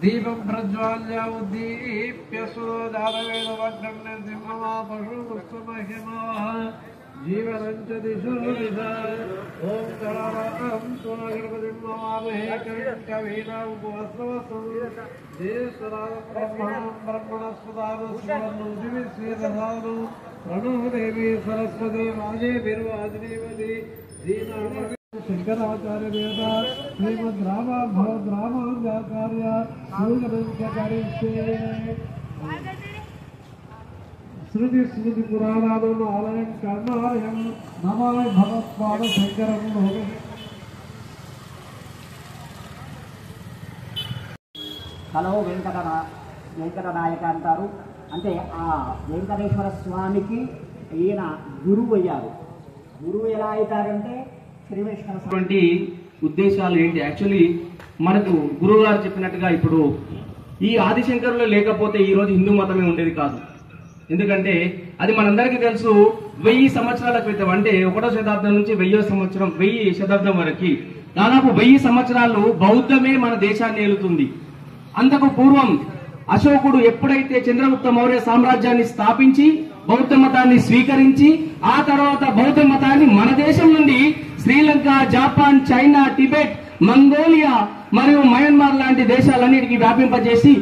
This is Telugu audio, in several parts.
दीपं प्रज्वाल्य उद्दीप्य सुरोदारवेदवग्नं निर्दिम्मा पशुपुष्पमहिमाः जीवनं च दिशो दिशा ॐ गणानां गणपतिं नमामहे कविं कवीनामुपवस्त्रवस्त्रं ज्येष्ठराजं ब्रह्मणस्पदानस्वरन्नोदिविश्वेदधानो प्रणो देवी सरस्वती वाजेभिर्वाजिनीवती दीनामणि शंकराचार्य देवता श्रीमद् रामा भगवद रामाचार्य श्रुति स्मृति पुराणादुल्ल आलयं कर्णालयं नमामि भगवत्पाद शंकरं హలో వెంకటనాయక అంటారు. అంటే ఆ వెంకటేశ్వర స్వామికి ఈయన గురువు అయ్యారు. గురువు ఎలా అవుతారంటే శ్రీ వైష్ణవ ఉద్దేశాలు ఏంటి? యాక్చువల్లీ మనకు గురువు గారు చెప్పినట్టుగా ఇప్పుడు ఈ ఆదిశంకరులు లేకపోతే ఈ రోజు హిందూ మతమే ఉండేది కాదు. ఎందుకంటే అది మనందరికీ తెలుసు. 1000 సంవత్సరాల క్రితం, అంటే 1వ శతాబ్దం నుంచి 1000 శతాబ్దం వరకు దాదాపు 1000 సంవత్సరాలు బౌద్ధమే మన దేశాన్ని ఏలుతుంది. అంతకు పూర్వం అశోకుడు ఎప్పుడైతే చంద్రగుప్త మౌర్య సామ్రాజ్యాన్ని స్థాపించి బౌద్ధ మతాన్ని స్వీకరించి ఆ తర్వాత బౌద్ధ మతాన్ని మన దేశం నుండి Sri Lanka, Japan, China, Tibet, Mongolia మరియు మయన్మార్ లాంటి దేశాలన్నిటికీ వ్యాపింపజేసి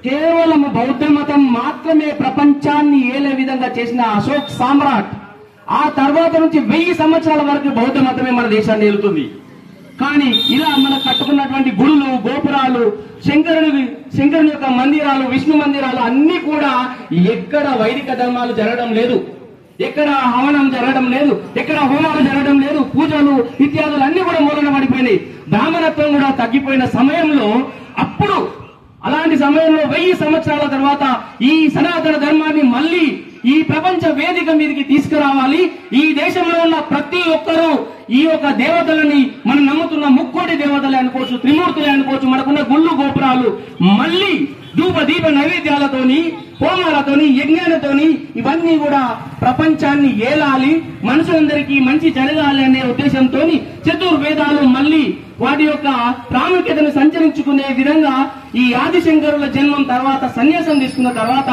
కేవలం బౌద్ధ మతం మాత్రమే ప్రపంచాన్ని ఏలే విధంగా చేసిన అశోక్ సామ్రాట్ ఆ తర్వాత నుంచి 1000 సంవత్సరాల వరకు బౌద్ధ మతమే మన దేశాన్ని ఏలుతుంది. కానీ ఇలా మనం కట్టుకున్నటువంటి గుడులు, గోపురాలు, శంకరుని యొక్క మందిరాలు, విష్ణు మందిరాలు అన్ని కూడా ఎక్కడ వైదిక ధర్మాలు జరగడం లేదు, ఎక్కడ హవనం జరగడం లేదు, ఎక్కడ హోమాలు జరగడం లేదు, పూజలు ఇత్యాదులు అన్ని కూడా మూలన పడిపోయినాయి. బ్రాహ్మణత్వం కూడా తగ్గిపోయిన సమయంలో అప్పుడు అలాంటి సమయంలో 1000 సంవత్సరాల తర్వాత ఈ సనాతన ధర్మాన్ని మళ్ళీ ఈ ప్రపంచ వేదిక మీదకి తీసుకురావాలి. ఈ దేశంలో ఉన్న ప్రతి ఒక్కరూ ఈ యొక్క దేవతలని మనం నమ్ముతున్న ముక్కోటి దేవతలే అనుకోవచ్చు, త్రిమూర్తులే అనుకోవచ్చు, మనకున్న గుళ్ళు గోపురాలు మళ్ళీ ధూప దీప నైవేద్యాలతోని, హోమాలతోని, యజ్ఞాలతోని ఇవన్నీ కూడా ప్రపంచాన్ని ఏలాలి, మనుషులందరికీ మంచి జరగాలి అనే ఉద్దేశంతో చతుర్వేదాలు మళ్ళీ వాటి యొక్క ప్రాముఖ్యతను సంచరించుకునే విధంగా ఈ ఆదిశంకరుల జన్మం తర్వాత, సన్యాసం తీసుకున్న తర్వాత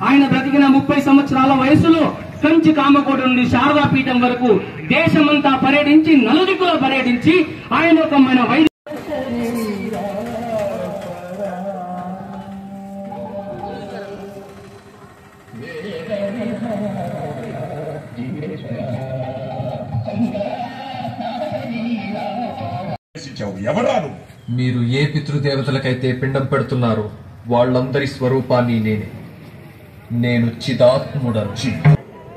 ఆయన బ్రతికిన 30 సంవత్సరాల వయసులో కంచి కామకోట నుండి శారదాపీఠం వరకు దేశమంతా పర్యటించి, నలుదిక్కులా పర్యటించి ఆయన ఒక మన మీరు ఏ పితృదేవతలకైతే పిండం పెడుతున్నారో వాళ్ళందరి స్వరూపాన్ని నేను చిదాత్ముడను.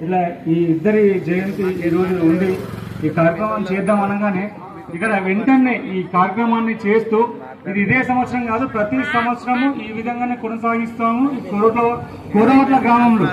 ఇలా ఈ ఇద్దరి జయంతి ఈ రోజు ఉంది. ఈ కార్యక్రమం చేద్దాం అనగానే ఇక్కడ వెంటనే ఈ కార్యక్రమాన్ని చేస్తూ ఇదే సంవత్సరం కాదు, ప్రతి సంవత్సరము ఈ విధంగానే కొనసాగిస్తాము. ఈ కోరమట్ల గ్రామంలో